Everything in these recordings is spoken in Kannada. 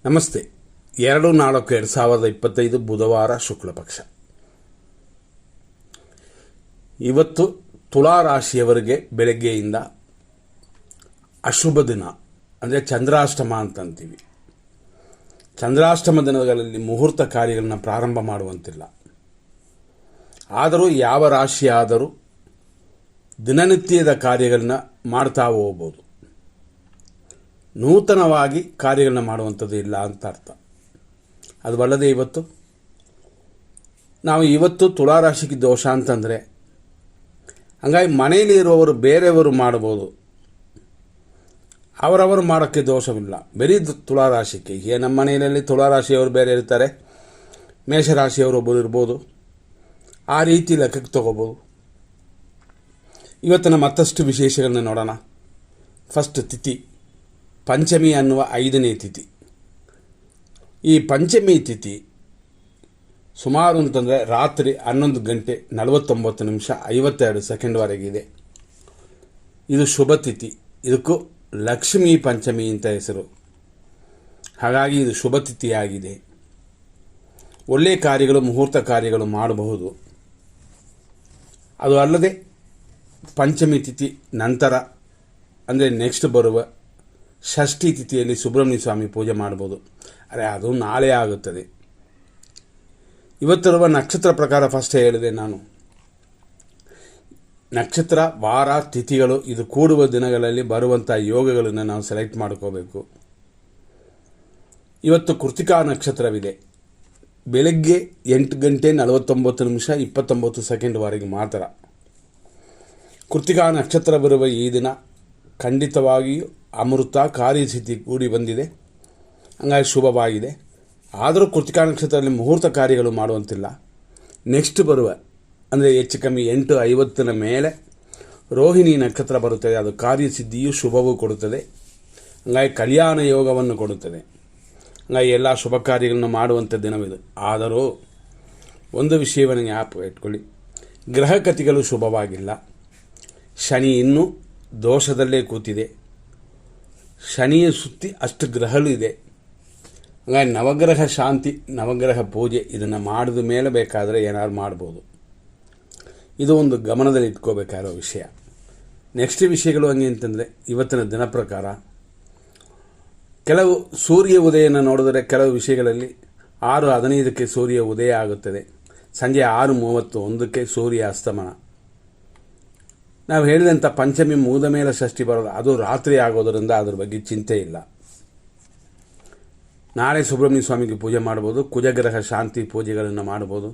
ನಮಸ್ತೆ. 2-4-2025 ಬುಧವಾರ ಶುಕ್ಲ ಪಕ್ಷ. ಇವತ್ತು ತುಲಾ ರಾಶಿಯವರಿಗೆ ಬೆಳಗ್ಗೆಯಿಂದ ಅಶುಭ ದಿನ, ಅಂದರೆ ಚಂದ್ರಾಷ್ಟಮ ಅಂತಂತೀವಿ. ಚಂದ್ರಾಷ್ಟಮ ದಿನಗಳಲ್ಲಿ ಮುಹೂರ್ತ ಕಾರ್ಯಗಳನ್ನ ಪ್ರಾರಂಭ ಮಾಡುವಂತಿಲ್ಲ. ಆದರೂ ಯಾವ ರಾಶಿಯಾದರೂ ದಿನನಿತ್ಯದ ಕಾರ್ಯಗಳನ್ನ ಮಾಡ್ತಾ ಹೋಗ್ಬೋದು. ನೂತನವಾಗಿ ಕಾರ್ಯಗಳನ್ನ ಮಾಡುವಂಥದ್ದು ಇಲ್ಲ ಅಂತ ಅರ್ಥ. ಅದು ಅಲ್ಲದೆ ಇವತ್ತು ತುಲಾರಾಶಿಗೆ ದೋಷ ಅಂತಂದರೆ, ಹಂಗಾಗಿ ಮನೆಯಲ್ಲಿ ಇರುವವರು ಬೇರೆಯವರು ಮಾಡ್ಬೋದು, ಅವರವರು ಮಾಡೋಕ್ಕೆ ದೋಷವಿಲ್ಲ. ಬರೀ ತುಲಾರಾಶಿಗೆ ಈಗ ನಮ್ಮ ಮನೆಯಲ್ಲಿ ತುಲಾರಾಶಿಯವರು ಬೇರೆ ಇರ್ತಾರೆ, ಮೇಷರಾಶಿಯವರು ಒಬ್ಬರು ಇರ್ಬೋದು. ಆ ರೀತಿ ಲೆಕ್ಕಕ್ಕೆ ತಗೋಬೋದು. ಇವತ್ತಿನ ಮತ್ತಷ್ಟು ವಿಶೇಷಗಳನ್ನ ನೋಡೋಣ. ಫಸ್ಟ್ ತಿಥಿ ಪಂಚಮಿ ಅನ್ನುವ 5ನೇ ತಿಥಿ. ಈ ಪಂಚಮಿ ತಿಥಿ ಸುಮಾರು ಅಂತಂದರೆ ರಾತ್ರಿ 11:49:52 ಇದು ಶುಭ ತಿಥಿ. ಇದಕ್ಕೂ ಲಕ್ಷ್ಮೀ ಪಂಚಮಿ ಅಂತ ಹೆಸರು. ಹಾಗಾಗಿ ಇದು ಶುಭ ತಿಥಿಯಾಗಿದೆ. ಒಳ್ಳೆಯ ಕಾರ್ಯಗಳು, ಮುಹೂರ್ತ ಕಾರ್ಯಗಳು ಮಾಡಬಹುದು. ಅದು ಅಲ್ಲದೆ ಪಂಚಮಿ ತಿಥಿ ನಂತರ ಅಂದರೆ ನೆಕ್ಸ್ಟ್ ಬರುವ ಷಷ್ಠಿ ತಿಥಿಯಲ್ಲಿ ಸುಬ್ರಹ್ಮಣ್ಯ ಸ್ವಾಮಿ ಪೂಜೆ ಮಾಡ್ಬೋದು. ಆದರೆ ಅದು ನಾಳೆ ಆಗುತ್ತದೆ. ಇವತ್ತಿರುವ ನಕ್ಷತ್ರ ಪ್ರಕಾರ ಫಸ್ಟ್ ಹೇಳಿದೆ ನಾನು. ನಕ್ಷತ್ರ, ವಾರ, ತಿಥಿಗಳು ಇದು ಕೂಡುವ ದಿನಗಳಲ್ಲಿ ಬರುವಂಥ ಯೋಗಗಳನ್ನು ನಾವು ಸೆಲೆಕ್ಟ್ ಮಾಡ್ಕೋಬೇಕು. ಇವತ್ತು ಕೃತಿಕಾ ನಕ್ಷತ್ರವಿದೆ. ಬೆಳಗ್ಗೆ 8:49:29 ಮಾತ್ರ. ಕೃತಿಕಾ ನಕ್ಷತ್ರ ಬರುವ ಈ ದಿನ ಖಂಡಿತವಾಗಿಯೂ ಅಮೃತ ಕಾರ್ಯಸಿದ್ಧಿ ಕೂಡಿ ಬಂದಿದೆ. ಹಂಗಾಗಿ ಶುಭವಾಗಿದೆ. ಆದರೂ ಕೃತಿಕಾ ನಕ್ಷತ್ರದಲ್ಲಿ ಮುಹೂರ್ತ ಕಾರ್ಯಗಳು ಮಾಡುವಂತಿಲ್ಲ. ನೆಕ್ಸ್ಟ್ ಬರುವ ಅಂದರೆ ಹೆಚ್ಚು ಕಮ್ಮಿ 8:50 ಮೇಲೆ ರೋಹಿಣಿ ನಕ್ಷತ್ರ ಬರುತ್ತದೆ. ಅದು ಕಾರ್ಯಸಿದ್ಧಿಯು ಶುಭವೂ ಕೊಡುತ್ತದೆ. ಹಂಗಾಗಿ ಕಲ್ಯಾಣ ಯೋಗವನ್ನು ಕೊಡುತ್ತದೆ. ಹಂಗಾಗಿ ಎಲ್ಲ ಶುಭ ಕಾರ್ಯಗಳನ್ನು ಮಾಡುವಂಥ ದಿನವಿದು. ಆದರೂ ಒಂದು ವಿಷಯವನ್ನು ಜ್ಞಾಪಕ ಇಟ್ಕೊಳ್ಳಿ, ಗ್ರಹಗತಿಗಳು ಶುಭವಾಗಿಲ್ಲ. ಶನಿ ಇನ್ನೂ ದೋಷದಲ್ಲೇ ಕೂತಿದೆ. ಶನಿಯ ಸುತ್ತಿ ಅಷ್ಟು ಗ್ರಹಗಳು ಇದೆ. ಹಾಗಾಗಿ ನವಗ್ರಹ ಶಾಂತಿ, ನವಗ್ರಹ ಪೂಜೆ ಇದನ್ನು ಮಾಡಿದ ಮೇಲೆ ಬೇಕಾದರೆ ಏನಾದ್ರು ಮಾಡ್ಬೋದು. ಇದು ಒಂದು ಗಮನದಲ್ಲಿ ಇಟ್ಕೋಬೇಕಾಗಿರೋ ವಿಷಯ. ನೆಕ್ಸ್ಟ್ ವಿಷಯಗಳು ಹಂಗೆ ಅಂತಂದರೆ, ಇವತ್ತಿನ ದಿನ ಪ್ರಕಾರ ಕೆಲವು ಸೂರ್ಯ ಉದಯನ ನೋಡಿದರೆ ಕೆಲವು ವಿಷಯಗಳಲ್ಲಿ 6:15 ಸೂರ್ಯ ಉದಯ ಆಗುತ್ತದೆ. ಸಂಜೆ 6:31 ಸೂರ್ಯ ಅಸ್ತಮನ. ನಾವು ಹೇಳಿದಂಥ ಪಂಚಮಿ ಮುಗಿದ ಮೇಲೆ ಷಷ್ಠಿ ಬರೋದು, ಅದು ರಾತ್ರಿ ಆಗೋದರಿಂದ ಅದ್ರ ಬಗ್ಗೆ ಚಿಂತೆ ಇಲ್ಲ. ನಾಳೆ ಸುಬ್ರಹ್ಮಣ್ಯ ಸ್ವಾಮಿಗೆ ಪೂಜೆ ಮಾಡ್ಬೋದು. ಕುಜಗ್ರಹ ಶಾಂತಿ ಪೂಜೆಗಳನ್ನು ಮಾಡ್ಬೋದು.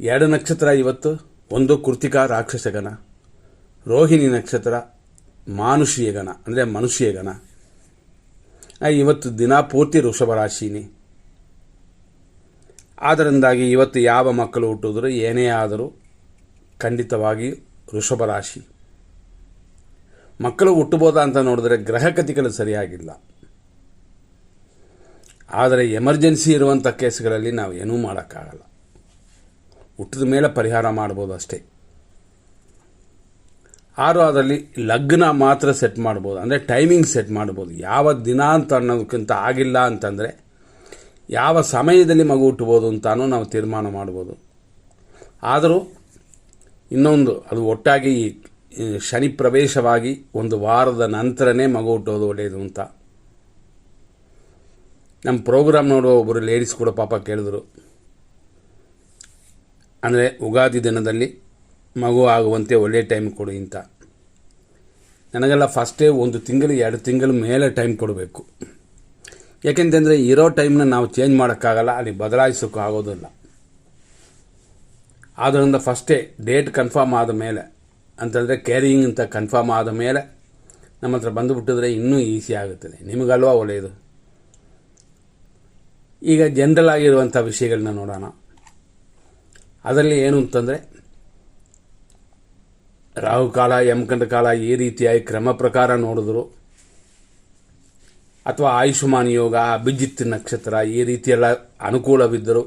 2 ನಕ್ಷತ್ರ ಇವತ್ತು. ಒಂದು ಕೃತಿಕಾ ರಾಕ್ಷಸಗಣ, ರೋಹಿಣಿ ನಕ್ಷತ್ರ ಮಾನುಷೀಯ ಗಣ ಅಂದರೆ ಮನುಷ್ಯ ಗಣ. ಇವತ್ತು ದಿನ ಪೂರ್ತಿ ವೃಷಭ ರಾಶಿನಿ. ಆದ್ದರಿಂದಾಗಿ ಇವತ್ತು ಯಾವ ಮಕ್ಕಳು ಹುಟ್ಟಿದ್ರು ಏನೇ ಆದರೂ ಖಂಡಿತವಾಗಿ ವೃಷಭ ರಾಶಿ ಮಕ್ಕಳು ಹುಟ್ಟಬೋದಾ ಅಂತ ನೋಡಿದ್ರೆ ಗ್ರಹಗತಿಗಳು ಸರಿಯಾಗಿಲ್ಲ. ಆದರೆ ಎಮರ್ಜೆನ್ಸಿ ಇರುವಂಥ ಕೇಸ್ಗಳಲ್ಲಿ ನಾವು ಏನೂ ಮಾಡೋಕ್ಕಾಗಲ್ಲ. ಹುಟ್ಟಿದ ಮೇಲೆ ಪರಿಹಾರ ಮಾಡ್ಬೋದು ಅಷ್ಟೇ. ಅದರಲ್ಲಿ ಲಗ್ನ ಮಾತ್ರ ಸೆಟ್ ಮಾಡ್ಬೋದು, ಅಂದರೆ ಟೈಮಿಂಗ್ ಸೆಟ್ ಮಾಡ್ಬೋದು. ಯಾವ ದಿನ ಅಂತ ಅನ್ನೋದಕ್ಕಿಂತ ಆಗಿಲ್ಲ ಅಂತಂದರೆ ಯಾವ ಸಮಯದಲ್ಲಿ ಮಗು ಹುಟ್ಟಬೋದು ಅಂತಾನೂ ನಾವು ತೀರ್ಮಾನ ಮಾಡ್ಬೋದು. ಆದರೂ ಇನ್ನೊಂದು, ಅದು ಒಟ್ಟಾಗಿ ಶನಿ ಪ್ರವೇಶವಾಗಿ ಒಂದು ವಾರದ ನಂತರನೇ ಮಗು ಹುಟ್ಟೋದು ಒಳ್ಳೆಯದು ಅಂತ. ನಮ್ಮ ಪ್ರೋಗ್ರಾಮ್ ನೋಡುವ ಒಬ್ಬರು ಲೇಡೀಸ್ ಕೂಡ ಪಾಪ ಕೇಳಿದ್ರು, ಅಂದರೆ ಉಗಾದಿ ದಿನದಲ್ಲಿ ಮಗು ಆಗುವಂತೆ ಒಳ್ಳೆಯ ಟೈಮ್ ಕೊಡಿ ಅಂತ. ನನಗೆಲ್ಲ ಫಸ್ಟೇ 1 ತಿಂಗಳು 2 ತಿಂಗಳ ಮೇಲೆ ಟೈಮ್ ಕೊಡಬೇಕು. ಯಾಕೆಂತಂದರೆ ಇರೋ ಟೈಮ್ನ ನಾವು ಚೇಂಜ್ ಮಾಡೋಕ್ಕಾಗಲ್ಲ, ಅಲ್ಲಿ ಬದಲಾಯಿಸೋಕ್ಕೂ ಆಗೋದಿಲ್ಲ. ಆದ್ದರಿಂದ ಫಸ್ಟೇ ಡೇಟ್ ಕನ್ಫರ್ಮ್ ಆದ ಮೇಲೆ ಅಂತಂದರೆ ಕ್ಯಾರಿಯಿಂಗ್ ಅಂತ ಕನ್ಫರ್ಮ್ ಆದ ಮೇಲೆ ನಮ್ಮ ಹತ್ರ ಬಂದುಬಿಟ್ಟಿದ್ರೆ ಇನ್ನೂ ಈಸಿ ಆಗುತ್ತದೆ. ನಿಮಗಲ್ವಾ ಒಳ್ಳೆಯದು. ಈಗ ಜನರಲ್ ಆಗಿರುವಂಥ ವಿಷಯಗಳನ್ನ ನೋಡೋಣ. ಅದರಲ್ಲಿ ಏನು ಅಂತಂದರೆ, ರಾಹುಕಾಲ, ಯಮಕಂಡ ಕಾಲ ಈ ರೀತಿಯಾಗಿ ಕ್ರಮ ಪ್ರಕಾರ ನೋಡಿದ್ರು, ಅಥವಾ ಆಯುಷ್ಮಾನ್ ಯೋಗ, ಅಭಿಜಿತ್ ನಕ್ಷತ್ರ ಈ ರೀತಿಯೆಲ್ಲ ಅನುಕೂಲವಿದ್ದರು,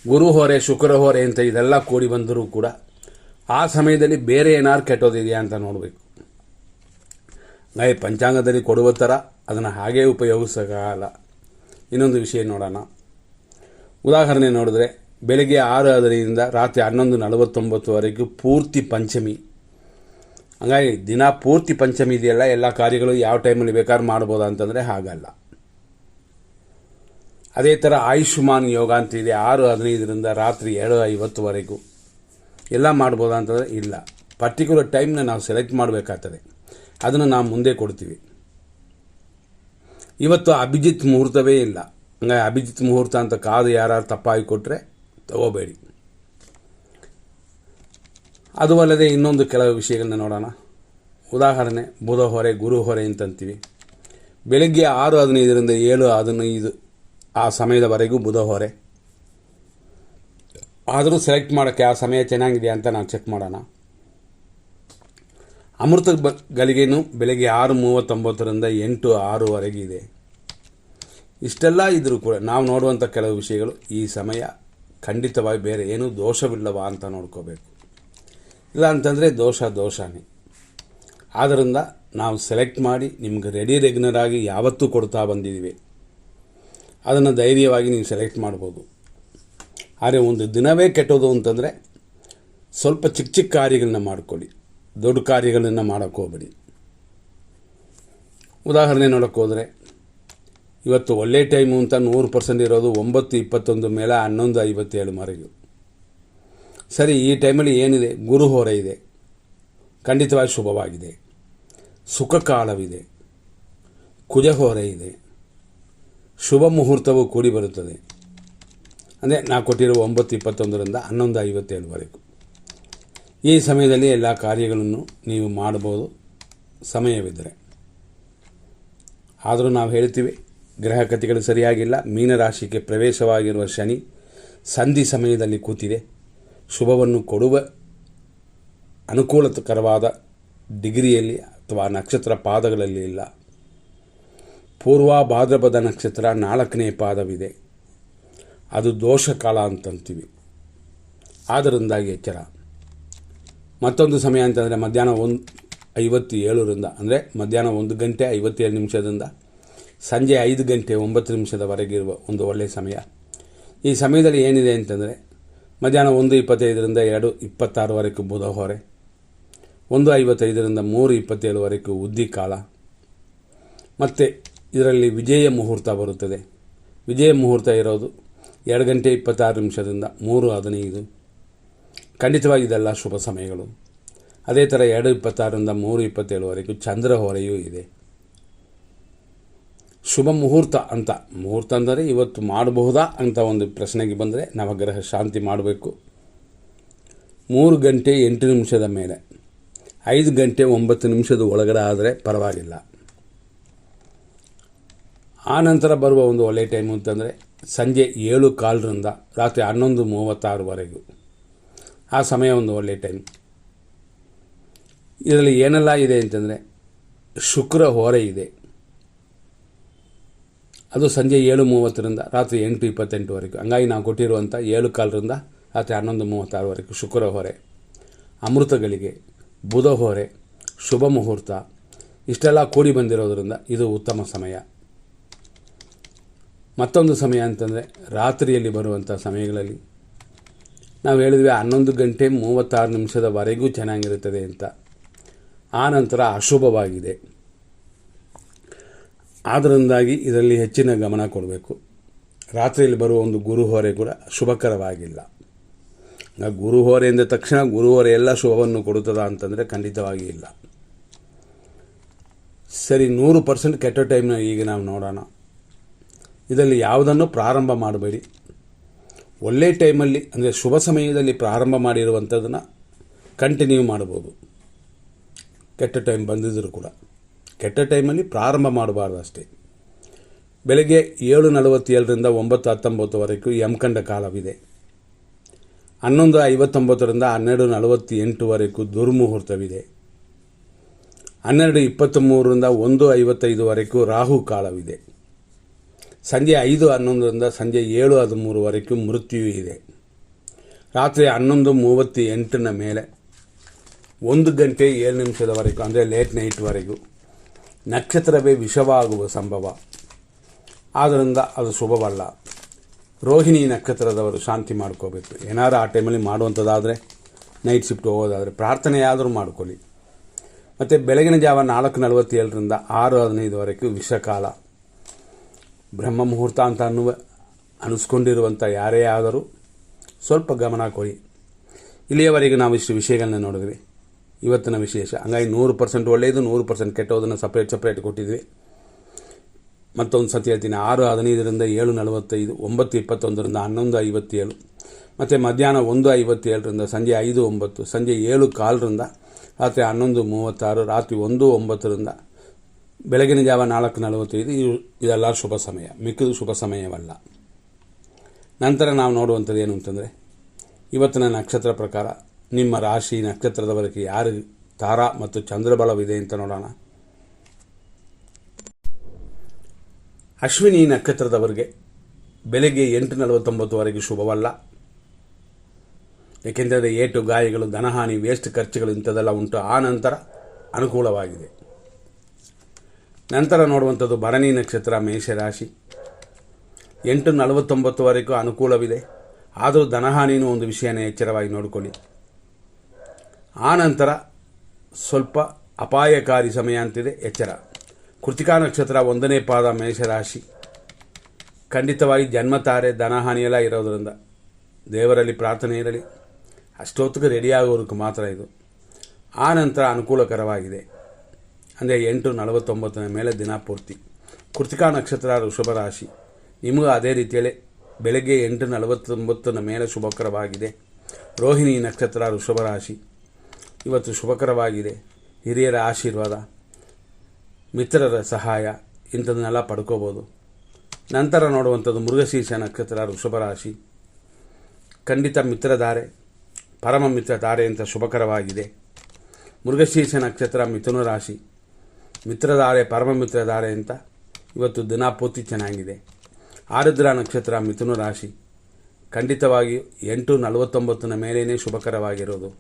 ಗುರು ಹೊರೆ, ಶುಕ್ರ ಹೊರೆ ಅಂತ ಇದೆಲ್ಲ ಕೂಡಿ ಬಂದರೂ ಕೂಡ ಆ ಸಮಯದಲ್ಲಿ ಬೇರೆ ಏನಾದ್ರು ಕೆಟ್ಟೋದಿದೆಯಾ ಅಂತ ನೋಡಬೇಕು. ಪಂಚಾಂಗದಲ್ಲಿ ಕೊಡುವ ಥರ ಅದನ್ನು ಹಾಗೇ ಉಪಯೋಗಿಸೋಕ್ಕಾಗಲ್ಲ. ಇನ್ನೊಂದು ವಿಷಯ ನೋಡೋಣ. ಉದಾಹರಣೆ ನೋಡಿದ್ರೆ ಬೆಳಗ್ಗೆ 6:10ರಿಂದ ರಾತ್ರಿ 11:49ವರೆಗೂ ಪೂರ್ತಿ ಪಂಚಮಿ. ಹಾಗಾಗಿ ದಿನ ಪೂರ್ತಿ ಪಂಚಮಿ ಇದೆಯಲ್ಲ, ಎಲ್ಲ ಕಾರ್ಯಗಳು ಯಾವ ಟೈಮಲ್ಲಿ ಬೇಕಾದ್ರೂ ಮಾಡ್ಬೋದಾ ಅಂತಂದರೆ ಹಾಗಲ್ಲ. ಅದೇ ಥರ ಆಯುಷ್ಮಾನ್ ಯೋಗ ಅಂತ ಇದೆ, 6:15ರಿಂದ ರಾತ್ರಿ 7:50ವರೆಗೂ ಎಲ್ಲ ಮಾಡ್ಬೋದಾ ಅಂತಂದರೆ ಇಲ್ಲ. ಪರ್ಟಿಕ್ಯುಲರ್ ಟೈಮ್ನ ನಾವು ಸೆಲೆಕ್ಟ್ ಮಾಡಬೇಕಾಗ್ತದೆ. ಅದನ್ನು ನಾವು ಮುಂದೆ ಕೊಡ್ತೀವಿ. ಇವತ್ತು ಅಭಿಜಿತ್ ಮುಹೂರ್ತವೇ ಇಲ್ಲ. ಹಂಗಾಗಿ ಅಭಿಜಿತ್ ಮುಹೂರ್ತ ಅಂತ ಕಾದು ಯಾರು ತಪ್ಪಾಗಿ ಕೊಟ್ಟರೆ ತಗೋಬೇಡಿ. ಅದು ಅಲ್ಲದೆ ಇನ್ನೊಂದು ಕೆಲವು ವಿಷಯಗಳನ್ನ ನೋಡೋಣ. ಉದಾಹರಣೆ ಬುಧ ಹೊರೆ, ಗುರು ಹೊರೆ ಅಂತಂತೀವಿ. ಬೆಳಗ್ಗೆ 6:15ರಿಂದ 7:15 ಆ ಸಮಯದವರೆಗೂ ಬುಧ ಹೊರೆ. ಆದರೂ ಸೆಲೆಕ್ಟ್ ಮಾಡೋಕ್ಕೆ ಆ ಸಮಯ ಚೆನ್ನಾಗಿದೆಯಾ ಅಂತ ನಾವು ಚೆಕ್ ಮಾಡೋಣ. ಅಮೃತ ಗಳಿಗೆನೂ ಬೆಳಗ್ಗೆ 6:39ರಿಂದ 8:06ವರೆಗೆ ಇದೆ. ಇಷ್ಟೆಲ್ಲ ಇದ್ದರೂ ಕೂಡ ನಾವು ನೋಡುವಂಥ ಕೆಲವು ವಿಷಯಗಳು ಈ ಸಮಯ ಖಂಡಿತವಾಗಿ ಬೇರೆ ಏನೂ ದೋಷವಿಲ್ಲವಾ ಅಂತ ನೋಡ್ಕೋಬೇಕು. ಇಲ್ಲ ಅಂತಂದರೆ ದೋಷನೇ. ಆದ್ದರಿಂದ ನಾವು ಸೆಲೆಕ್ಟ್ ಮಾಡಿ ನಿಮ್ಗೆ ರೆಗ್ಯುಲರ್ ಆಗಿ ಯಾವತ್ತೂ ಕೊಡ್ತಾ ಬಂದಿದ್ದೀವಿ. ಅದನ್ನು ಧೈರ್ಯವಾಗಿ ನೀವು ಸೆಲೆಕ್ಟ್ ಮಾಡ್ಬೋದು. ಆದರೆ ಒಂದು ದಿನವೇ ಕೆಟ್ಟೋದು ಅಂತಂದರೆ ಸ್ವಲ್ಪ ಚಿಕ್ಕ ಕಾರ್ಯಗಳನ್ನ ಮಾಡ್ಕೊಳ್ಳಿ, ದೊಡ್ಡ ಕಾರ್ಯಗಳನ್ನು ಮಾಡೋಕ್ಕೆ ಹೋಗ್ಬೇಡಿ. ಉದಾಹರಣೆ ನೋಡೋಕ್ಕೆ ಹೋದರೆ ಇವತ್ತು ಒಳ್ಳೆ ಟೈಮು ಅಂತ 100% ಇರೋದು 9:21 ಮೇಲೆ 11:57ವರೆಗೂ. ಸರಿ, ಈ ಟೈಮಲ್ಲಿ ಏನಿದೆ? ಗುರು ಹೊರೆ ಇದೆ, ಖಂಡಿತವಾಗಿ ಶುಭವಾಗಿದೆ. ಸುಖ ಕಾಲವಿದೆ, ಕುಜ ಹೊರೆ ಇದೆ, ಶುಭ ಮುಹೂರ್ತವು ಕೂಡಿ ಬರುತ್ತದೆ. ಅಂದರೆ ನಾವು ಕೊಟ್ಟಿರೋ 9:21ರಿಂದ 11:57ವರೆಗೂ. ಈ ಸಮಯದಲ್ಲಿ ಎಲ್ಲ ಕಾರ್ಯಗಳನ್ನು ನೀವು ಮಾಡ್ಬೋದು ಸಮಯವಿದ್ದರೆ. ಆದರೂ ನಾವು ಹೇಳ್ತೀವಿ, ಗ್ರಹಗತಿಗಳು ಸರಿಯಾಗಿಲ್ಲ. ಮೀನರಾಶಿಗೆ ಪ್ರವೇಶವಾಗಿರುವ ಶನಿ ಸಂಧಿ ಸಮಯದಲ್ಲಿ ಕೂತಿದೆ. ಶುಭವನ್ನು ಕೊಡುವ ಅನುಕೂಲಕರವಾದ ಡಿಗ್ರಿಯಲ್ಲಿ ಅಥವಾ ನಕ್ಷತ್ರ ಪಾದಗಳಲ್ಲಿ ಇಲ್ಲ. ಪೂರ್ವ ಭಾದ್ರಪದ ನಕ್ಷತ್ರ 4ನೇ ಪಾದವಿದೆ. ಅದು ದೋಷ ಕಾಲ ಅಂತಂತೀವಿ. ಆದ್ದರಿಂದಾಗಿ ಎಚ್ಚರ. ಮತ್ತೊಂದು ಸಮಯ ಅಂತಂದರೆ ಮಧ್ಯಾಹ್ನ 1:57ರಿಂದ ಅಂದರೆ ಮಧ್ಯಾಹ್ನ 1:57 ಸಂಜೆ 5:09ವರೆಗಿರುವ ಒಂದು ಒಳ್ಳೆಯ ಸಮಯ. ಈ ಸಮಯದಲ್ಲಿ ಏನಿದೆ ಅಂತಂದರೆ ಮಧ್ಯಾಹ್ನ 1:25ರಿಂದ 2:26ವರೆಗೂ ಬುಧ ಹೊರೆ, 1:55ರಿಂದ 3:27ವರೆಗೂ ಉದ್ದಿ ಕಾಲ. ಮತ್ತು ಇದರಲ್ಲಿ ವಿಜಯ ಮುಹೂರ್ತ ಬರುತ್ತದೆ. ವಿಜಯ ಮುಹೂರ್ತ ಇರೋದು 2:26ರಿಂದ 3:15. ಖಂಡಿತವಾಗಿ ಇದೆಲ್ಲ ಶುಭ ಸಮಯಗಳು. ಅದೇ ಥರ 2:26ರಿಂದ 3:27ವರೆಗೂ ಚಂದ್ರ ಹೊರೆಯೂ ಇದೆ. ಶುಭ ಮುಹೂರ್ತ ಅಂದರೆ ಇವತ್ತು ಮಾಡಬಹುದಾ ಅಂತ ಒಂದು ಪ್ರಶ್ನೆಗೆ ಬಂದರೆ ನವಗ್ರಹ ಶಾಂತಿ ಮಾಡಬೇಕು. 3:08 ಮೇಲೆ 5:09 ಒಳಗಡೆ ಆದರೆ ಪರವಾಗಿಲ್ಲ. ಆ ನಂತರ ಬರುವ ಒಂದು ಒಳ್ಳೆಯ ಟೈಮು ಅಂತಂದರೆ ಸಂಜೆ 7:15ರಿಂದ ರಾತ್ರಿ 11:36ವರೆಗೂ. ಆ ಸಮಯ ಒಂದು ಒಳ್ಳೆಯ ಟೈಮ್. ಇದರಲ್ಲಿ ಏನೆಲ್ಲ ಇದೆ ಅಂತಂದರೆ ಶುಕ್ರ ಹೊರೆ ಇದೆ. ಅದು ಸಂಜೆ 7:30ರಿಂದ ರಾತ್ರಿ 8:28ವರೆಗೂ. ಹಂಗಾಗಿ ನಾವು ಕೊಟ್ಟಿರುವಂಥ 7:15ರಿಂದ ರಾತ್ರಿ 11:36ವರೆಗೂ ಶುಕ್ರ ಹೊರೆ. ಅಮೃತಗಳಿಗೆ ಬುಧ ಹೊರೆ, ಶುಭ ಮುಹೂರ್ತ ಇಷ್ಟೆಲ್ಲ ಕೂಡಿ ಬಂದಿರೋದ್ರಿಂದ ಇದು ಉತ್ತಮ ಸಮಯ. ಮತ್ತೊಂದು ಸಮಯ ಅಂತಂದರೆ ರಾತ್ರಿಯಲ್ಲಿ ಬರುವಂಥ ಸಮಯಗಳಲ್ಲಿ ನಾವು ಹೇಳಿದ್ವಿ 11:36ವರೆಗೂ ಚೆನ್ನಾಗಿರುತ್ತದೆ ಅಂತ. ಆ ನಂತರ ಅಶುಭವಾಗಿದೆ. ಆದ್ದರಿಂದಾಗಿ ಇದರಲ್ಲಿ ಹೆಚ್ಚಿನ ಗಮನ ಕೊಡಬೇಕು. ರಾತ್ರಿಯಲ್ಲಿ ಬರುವ ಒಂದು ಗುರುಹೊರೆ ಕೂಡ ಶುಭಕರವಾಗಿಲ್ಲ. ಗುರುಹೊರೆ ಎಂದ ತಕ್ಷಣ ಗುರುಹೊರೆ ಎಲ್ಲ ಶುಭವನ್ನು ಕೊಡುತ್ತದ ಅಂತಂದರೆ ಖಂಡಿತವಾಗಿ ಇಲ್ಲ. ಸರಿ, 100% ಕೆಟ್ಟ ಟೈಮ್ನ ಈಗ ನಾವು ನೋಡೋಣ. ಇದರಲ್ಲಿ ಯಾವುದನ್ನು ಪ್ರಾರಂಭ ಮಾಡಬೇಡಿ. ಒಳ್ಳೆಯ ಟೈಮಲ್ಲಿ ಅಂದರೆ ಶುಭ ಸಮಯದಲ್ಲಿ ಪ್ರಾರಂಭ ಮಾಡಿರುವಂಥದ್ದನ್ನು ಕಂಟಿನ್ಯೂ ಮಾಡ್ಬೋದು. ಕೆಟ್ಟ ಟೈಮ್ ಬಂದಿದ್ದರೂ ಕೂಡ ಕೆಟ್ಟ ಟೈಮಲ್ಲಿ ಪ್ರಾರಂಭ ಮಾಡಬಾರ್ದು ಅಷ್ಟೇ. ಬೆಳಗ್ಗೆ 7:47ರಿಂದ 9:19ವರೆಗೂ ಯಮಕಂಡ ಕಾಲವಿದೆ. 11:59ರಿಂದ 12:48ವರೆಗೂ ದುರ್ಮುಹೂರ್ತವಿದೆ. 12:23ರಿಂದ 1:55ವರೆಗೂ ರಾಹು ಕಾಲವಿದೆ. ಸಂಜೆ 5:11ರಿಂದ ಸಂಜೆ 7:13ವರೆಗೂ ಮೃತ್ಯು ಇದೆ. ರಾತ್ರಿ 11:38 ಮೇಲೆ 1:07 ಅಂದರೆ ಲೇಟ್ ನೈಟ್ವರೆಗೂ ನಕ್ಷತ್ರವೇ ವಿಷವಾಗುವ ಸಂಭವ, ಆದ್ದರಿಂದ ಅದು ಶುಭವಲ್ಲ. ರೋಹಿಣಿ ನಕ್ಷತ್ರದವರು ಶಾಂತಿ ಮಾಡ್ಕೋಬೇಕು. ಏನಾರು ಆ ಟೈಮಲ್ಲಿ ಮಾಡುವಂಥದ್ದಾದರೆ, ನೈಟ್ ಶಿಫ್ಟ್ ಹೋಗೋದಾದರೆ ಪ್ರಾರ್ಥನೆಯಾದರೂ ಮಾಡ್ಕೊಳ್ಳಿ. ಮತ್ತು ಬೆಳಗಿನ ಜಾವ 4:47ರಿಂದ 6:15ವರೆಗೂ ವಿಷಕಾಲ. ಬ್ರಹ್ಮ ಮುಹೂರ್ತ ಅಂತ ಅನಿಸ್ಕೊಂಡಿರುವಂಥ ಯಾರೇ ಆದರೂ ಸ್ವಲ್ಪ ಗಮನ ಕೊಡಿ. ಇಲ್ಲಿಯವರೆಗೂ ನಾವು ಇಷ್ಟು ವಿಷಯಗಳನ್ನ ನೋಡಿದ್ವಿ. ಇವತ್ತಿನ ವಿಶೇಷ ಹಂಗಾಗಿ 100% ಒಳ್ಳೆಯದು, 100% ಕೆಟ್ಟೋದನ್ನು ಸಪ್ರೇಟ್ ಕೊಟ್ಟಿದ್ವಿ. ಮತ್ತೊಂದು ಸತಿ ಹೇಳ್ತೀನಿ, 6:15ರಿಂದ 7:45, 9:21ರಿಂದ 11:57, ಮತ್ತು ಮಧ್ಯಾಹ್ನ 1:57ರಿಂದ ಸಂಜೆ 5:09, ಸಂಜೆ 7:15ರಿಂದ ರಾತ್ರಿ 11:36, ರಾತ್ರಿ 1:09ರಿಂದ ಬೆಳಗಿನ ಜಾವ 4:45. ಇದೆಲ್ಲ ಶುಭ ಸಮಯ, ಮಿಕ್ಕಿದು ಶುಭ ಸಮಯವಲ್ಲ. ನಂತರ ನಾವು ನೋಡುವಂಥದ್ದು ಏನು ಅಂತಂದರೆ, ಇವತ್ತಿನ ನಕ್ಷತ್ರ ಪ್ರಕಾರ ನಿಮ್ಮ ರಾಶಿ ನಕ್ಷತ್ರದವರೆಗೆ ಯಾರು ತಾರಾ ಮತ್ತು ಚಂದ್ರಬಲವಿದೆ ಅಂತ ನೋಡೋಣ. ಅಶ್ವಿನಿ ನಕ್ಷತ್ರದವರಿಗೆ ಬೆಳಗ್ಗೆ 8:49ವರೆಗೆ ಶುಭವಲ್ಲ. ಏಕೆಂದರೆ ಏಟು, ಗಾಯಗಳು, ಧನಹಾನಿ, ವೇಸ್ಟ್ ಖರ್ಚುಗಳು ಇಂಥದ್ದೆಲ್ಲ ಉಂಟು. ಆ ನಂತರ ಅನುಕೂಲವಾಗಿದೆ. ನಂತರ ನೋಡುವಂಥದ್ದು ಭರಣಿ ನಕ್ಷತ್ರ, ಮೇಷರಾಶಿ. 8:49ವರೆಗೂ ಅನುಕೂಲವಿದೆ. ಆದರೂ ಧನಹಾನಿನೂ ಒಂದು ವಿಷಯನ ಎಚ್ಚರವಾಗಿ ನೋಡಿಕೊಳ್ಳಿ. ಆ ನಂತರ ಸ್ವಲ್ಪ ಅಪಾಯಕಾರಿ ಸಮಯ ಅಂತಿದೆ, ಎಚ್ಚರ. ಕೃತಿಕಾ ನಕ್ಷತ್ರ 1ನೇ ಪಾದ, ಮೇಷರಾಶಿ. ಖಂಡಿತವಾಗಿ ಜನ್ಮತಾರೆ, ಧನಹಾನಿಯೆಲ್ಲ ಇರೋದರಿಂದ ದೇವರಲ್ಲಿ ಪ್ರಾರ್ಥನೆ ಇರಲಿ. ಅಷ್ಟೊತ್ತಿಗೆ ರೆಡಿಯಾಗೋದಕ್ಕೆ ಮಾತ್ರ ಇದು. ಆ ನಂತರ ಅನುಕೂಲಕರವಾಗಿದೆ, ಅಂದರೆ 8:49 ಮೇಲೆ ದಿನ ಪೂರ್ತಿ. ಕೃತಿಕಾ ನಕ್ಷತ್ರ ವೃಷಭ ರಾಶಿ. ನಿಮಗೂ ಅದೇ ರೀತಿಯಲ್ಲಿ ಬೆಳಗ್ಗೆ 8:49 ಮೇಲೆ ಶುಭಕರವಾಗಿದೆ. ರೋಹಿಣಿ ನಕ್ಷತ್ರ ವೃಷಭ ರಾಶಿ. ಇವತ್ತು ಶುಭಕರವಾಗಿದೆ. ಹಿರಿಯರ ಆಶೀರ್ವಾದ, ಮಿತ್ರರ ಸಹಾಯ ಇಂಥದನ್ನೆಲ್ಲ ಪಡ್ಕೋಬೋದು. ನಂತರ ನೋಡುವಂಥದ್ದು ಮೃಗಶೀರ್ಷ ನಕ್ಷತ್ರ ವೃಷಭ ರಾಶಿ. ಖಂಡಿತ ಮಿತ್ರಧಾರೆ, ಪರಮ ಮಿತ್ರಧಾರೆ ಅಂತ ಶುಭಕರವಾಗಿದೆ. ಮೃಗಶೀರ್ಷ ನಕ್ಷತ್ರ ಮಿಥುನ ರಾಶಿ. ಮಿತ್ರಧಾರೆ, ಪರಮ ಮಿತ್ರಧಾರೆ ಅಂತ ಇವತ್ತು ದಿನ ಪೂರ್ತಿ ಚೆನ್ನಾಗಿದೆ. ಆರುದ್ರ ನಕ್ಷತ್ರ ಮಿಥುನ ರಾಶಿ. ಖಂಡಿತವಾಗಿಯೂ 8:49 ಮೇಲೇ ಶುಭಕರವಾಗಿರೋದು.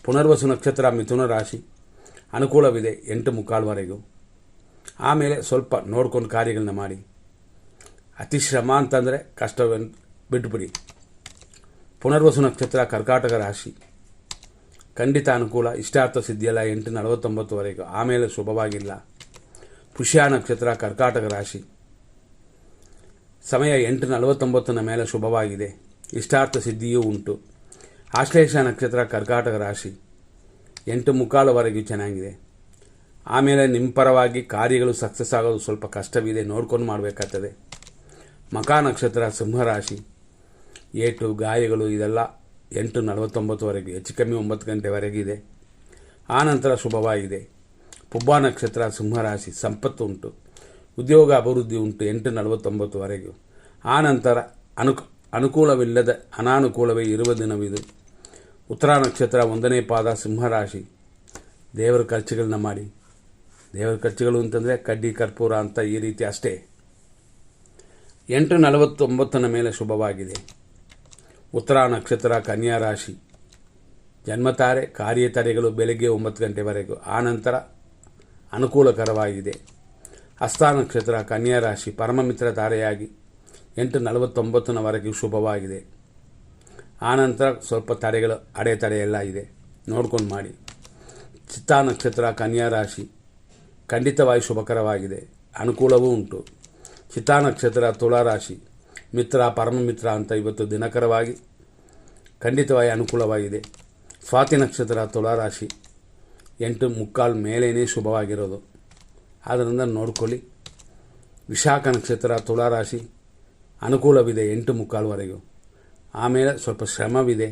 ಪುನರ್ವಸು ನಕ್ಷತ್ರ ಮಿಥುನ ರಾಶಿ. ಅನುಕೂಲವಿದೆ 8:45ವರೆಗೂ. ಆಮೇಲೆ ಸ್ವಲ್ಪ ನೋಡ್ಕೊಂಡು ಕಾರ್ಯಗಳನ್ನ ಮಾಡಿ. ಅತಿ ಶ್ರಮ ಅಂತಂದರೆ ಕಷ್ಟವನ್ನು ಬಿಟ್ಟುಬಿಡಿ. ಪುನರ್ವಸು ನಕ್ಷತ್ರ ಕರ್ಕಾಟಕ ರಾಶಿ. ಖಂಡಿತ ಅನುಕೂಲ, ಇಷ್ಟಾರ್ಥ ಸಿದ್ಧಿಯಲ್ಲ 8:49ವರೆಗೂ. ಆಮೇಲೆ ಶುಭವಾಗಿಲ್ಲ. ಪುಷ್ಯ ನಕ್ಷತ್ರ ಕರ್ಕಾಟಕ ರಾಶಿ. ಸಮಯ 8:49 ಮೇಲೆ ಶುಭವಾಗಿದೆ. ಇಷ್ಟಾರ್ಥ ಸಿದ್ಧಿಯೂ ಉಂಟು. ಆಶ್ಲೇಷ ನಕ್ಷತ್ರ ಕರ್ಕಾಟಕ ರಾಶಿ. 8:45ವರೆಗೂ ಚೆನ್ನಾಗಿದೆ. ಆಮೇಲೆ ನಿಮ್ಮ ಪರವಾಗಿ ಕಾರ್ಯಗಳು ಸಕ್ಸಸ್ ಆಗೋದು ಸ್ವಲ್ಪ ಕಷ್ಟವಿದೆ, ನೋಡ್ಕೊಂಡು ಮಾಡಬೇಕಾಗ್ತದೆ. ಮಖಾ ನಕ್ಷತ್ರ ಸಿಂಹರಾಶಿ. ಏಟು, ಗಾಯಗಳು ಇದೆಲ್ಲ 8:49ವರೆಗೂ, ಹೆಚ್ಚು ಕಮ್ಮಿ 9 ಗಂಟೆವರೆಗಿದೆ. ಆ ನಂತರ ಶುಭವಾಗಿದೆ. ಪುಬ್ಬ ನಕ್ಷತ್ರ ಸಿಂಹರಾಶಿ. ಸಂಪತ್ತು ಉಂಟು, ಉದ್ಯೋಗ ಅಭಿವೃದ್ಧಿ ಉಂಟು 8:49ವರೆಗೂ. ಆ ನಂತರ ಅನುಕೂಲವಿಲ್ಲದ ಅನಾನುಕೂಲವೇ ಇರುವ ದಿನವಿದು. ಉತ್ತರ ನಕ್ಷತ್ರ 1ನೇ ಪಾದ, ಸಿಂಹರಾಶಿ. ದೇವರ ಖರ್ಚುಗಳನ್ನ ಮಾಡಿ. ದೇವರ ಖರ್ಚುಗಳು ಅಂತಂದರೆ ಕಡ್ಡಿ, ಕರ್ಪೂರ ಅಂತ ಈ ರೀತಿ ಅಷ್ಟೇ. 8:49 ಮೇಲೆ ಶುಭವಾಗಿದೆ. ಉತ್ತರ ನಕ್ಷತ್ರ ಕನ್ಯಾ ರಾಶಿ. ಜನ್ಮತಾರೆ, ಕಾರ್ಯತಡೆಗಳು ಬೆಳಗ್ಗೆ 9 ಗಂಟೆವರೆಗೂ. ಆ ನಂತರ ಅನುಕೂಲಕರವಾಗಿದೆ. ಹಸ್ತ ನಕ್ಷತ್ರ ಕನ್ಯಾ ರಾಶಿ. ಪರಮಮಿತ್ರ ತಾರೆಯಾಗಿ 8:49ವರೆಗೂ ಶುಭವಾಗಿದೆ. ಆನಂತರ ಸ್ವಲ್ಪ ತಡೆಗಳು, ಅಡೆತಡೆ ಎಲ್ಲ ಇದೆ, ನೋಡ್ಕೊಂಡು ಮಾಡಿ. ಚಿತ್ತಾ ನಕ್ಷತ್ರ ಕನ್ಯಾ ರಾಶಿ. ಖಂಡಿತವಾಗಿ ಶುಭಕರವಾಗಿದೆ, ಅನುಕೂಲವೂ ಉಂಟು. ಚಿತ್ತಾ ನಕ್ಷತ್ರ ತುಳಾ ರಾಶಿ. ಮಿತ್ರ, ಪರಮಮಿತ್ರ ಅಂತ ಇವತ್ತು ದಿನಕರವಾಗಿ ಖಂಡಿತವಾಗಿ ಅನುಕೂಲವಾಗಿದೆ. ಸ್ವಾತಿ ನಕ್ಷತ್ರ ತುಳಾ ರಾಶಿ. 8:45 ಮೇಲೇ ಶುಭವಾಗಿರೋದು, ಆದ್ದರಿಂದ ನೋಡ್ಕೊಳ್ಳಿ. ವಿಶಾಖ ನಕ್ಷತ್ರ ತುಳಾ ರಾಶಿ. ಅನುಕೂಲವಿದೆ 8:45ವರೆಗೂ. ಆಮೇಲೆ ಸ್ವಲ್ಪ ಶ್ರಮವಿದೆ.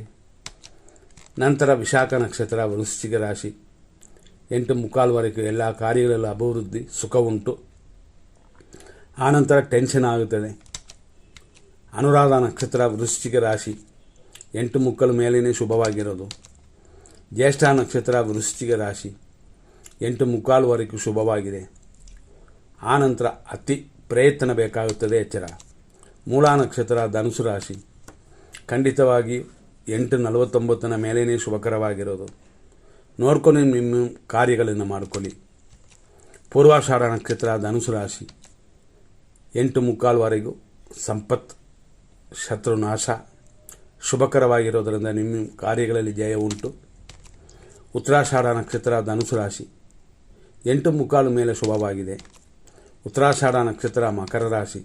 ನಂತರ ವಿಶಾಖ ನಕ್ಷತ್ರ ವೃಶ್ಚಿಕ ರಾಶಿ. 8:45ವರೆಗೂ ಎಲ್ಲ ಕಾರ್ಯಗಳಲ್ಲೂ ಅಭಿವೃದ್ಧಿ, ಸುಖ ಉಂಟು. ಆನಂತರ ಟೆನ್ಷನ್ ಆಗುತ್ತದೆ. ಅನುರಾಧ ನಕ್ಷತ್ರ ವೃಶ್ಚಿಕ ರಾಶಿ. 8:45 ಮೇಲೇ ಶುಭವಾಗಿರೋದು. ಜ್ಯೇಷ್ಠ ನಕ್ಷತ್ರ ವೃಶ್ಚಿಕ ರಾಶಿ. 8:45ವರೆಗೂ ಶುಭವಾಗಿದೆ. ಆನಂತರ ಅತಿ ಪ್ರಯತ್ನ ಬೇಕಾಗುತ್ತದೆ, ಎಚ್ಚರ. ಮೂಲ ನಕ್ಷತ್ರ ಧನುಸು ರಾಶಿ. ಖಂಡಿತವಾಗಿ 8:49 ಮೇಲೇ ಶುಭಕರವಾಗಿರೋದು. ನೋಡ್ಕೊಂಡು ನಿಮ್ಮ ಕಾರ್ಯಗಳನ್ನು ಮಾಡಿಕೊಳ್ಳಿ. ಪೂರ್ವಾಷಾಢ ನಕ್ಷತ್ರ ಧನುಸು ರಾಶಿ 8:45ವರೆಗೂ ಸಂಪತ್, ಶತ್ರುನಾಶ, ಶುಭಕರವಾಗಿರೋದರಿಂದ ನಿಮ್ಮ ಕಾರ್ಯಗಳಲ್ಲಿ ಜಯ ಉಂಟು. ಉತ್ತರಾಷಾಢ ನಕ್ಷತ್ರ ಧನುಸು ರಾಶಿ 8:45 ಮೇಲೆ ಶುಭವಾಗಿದೆ. ಉತ್ತರಾಷಾಢ ನಕ್ಷತ್ರ ಮಕರ ರಾಶಿ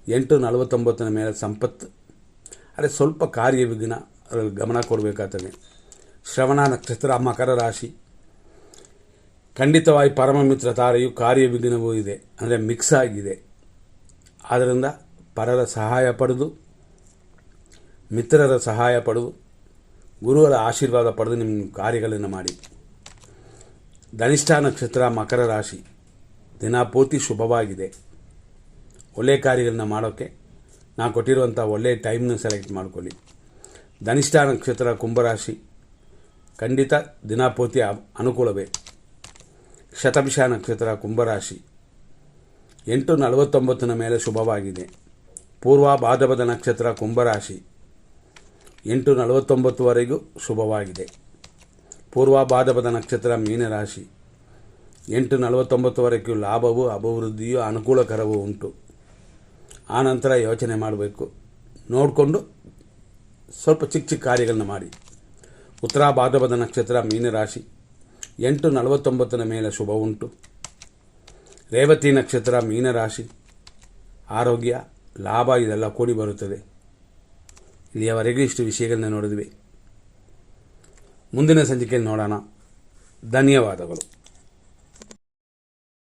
8:49 ಮೇಲೆ ಸಂಪತ್ತು, ಅದೇ ಸ್ವಲ್ಪ ಕಾರ್ಯ ವಿಘ್ನ ಗಮನ ಕೊಡಬೇಕಾಗ್ತದೆ. ಶ್ರವಣ ನಕ್ಷತ್ರ ಮಕರ ರಾಶಿ ಖಂಡಿತವಾಗಿ ಪರಮಮಿತ್ರ ತಾರೆಯು ಕಾರ್ಯ ವಿಘ್ನವೂ ಇದೆ, ಅಂದರೆ ಮಿಕ್ಸ್ ಆಗಿದೆ. ಆದ್ದರಿಂದ ಪರರ ಸಹಾಯ ಪಡೆದು, ಮಿತ್ರರ ಸಹಾಯ ಪಡೆದು, ಗುರುಗಳ ಆಶೀರ್ವಾದ ಪಡೆದು ನಿಮ್ಮ ಕಾರ್ಯಗಳನ್ನು ಮಾಡಿ. ಧನಿಷ್ಠ ನಕ್ಷತ್ರ ಮಕರ ರಾಶಿ ದಿನಪೂರ್ತಿ ಶುಭವಾಗಿದೆ. ಒಳ್ಳೆಯ ಕಾರ್ಯಗಳನ್ನ ಮಾಡೋಕ್ಕೆ ನಾನು ಕೊಟ್ಟಿರುವಂಥ ಒಳ್ಳೆಯ ಟೈಮ್ನ ಸೆಲೆಕ್ಟ್ ಮಾಡಿಕೊಳ್ಳಿ. ಧನಿಷ್ಠ ನಕ್ಷತ್ರ ಕುಂಭರಾಶಿ ಖಂಡಿತ ದಿನಪೂರ್ತಿ ಅನುಕೂಲವೇ. ಶತಭಿಷ ನಕ್ಷತ್ರ ಕುಂಭರಾಶಿ 8:49 ಮೇಲೆ ಶುಭವಾಗಿದೆ. ಪೂರ್ವ ಭಾದ್ರಪದ ನಕ್ಷತ್ರ ಕುಂಭರಾಶಿ 8:49ವರೆಗೂ ಶುಭವಾಗಿದೆ. ಪೂರ್ವ ಭಾದ್ರಪದ ನಕ್ಷತ್ರ ಮೀನರಾಶಿ 8:49ವರೆಗೂ ಲಾಭವೂ ಅಭಿವೃದ್ಧಿಯೂ ಅನುಕೂಲಕರವೂ ಉಂಟು. ಆನಂತರ ಯೋಚನೆ ಮಾಡಬೇಕು, ನೋಡಿಕೊಂಡು ಸ್ವಲ್ಪ ಚಿಕ್ಕ ಚಿಕ್ಕ ಕಾರ್ಯಗಳನ್ನ ಮಾಡಿ. ಉತ್ತರ ಭಾದ್ರಪದ ನಕ್ಷತ್ರ ಮೀನರಾಶಿ 8:49 ಮೇಲೆ ಶುಭ ಉಂಟು. ರೇವತಿ ನಕ್ಷತ್ರ ಮೀನರಾಶಿ ಆರೋಗ್ಯ, ಲಾಭ ಇದೆಲ್ಲ ಕೂಡಿ ಬರುತ್ತದೆ. ಇಲ್ಲಿಯವರೆಗೂ ಇಷ್ಟು ವಿಷಯಗಳನ್ನ ನೋಡಿದ್ವಿ. ಮುಂದಿನ ಸಂಚಿಕೆಯಲ್ಲಿ ನೋಡೋಣ. ಧನ್ಯವಾದಗಳು.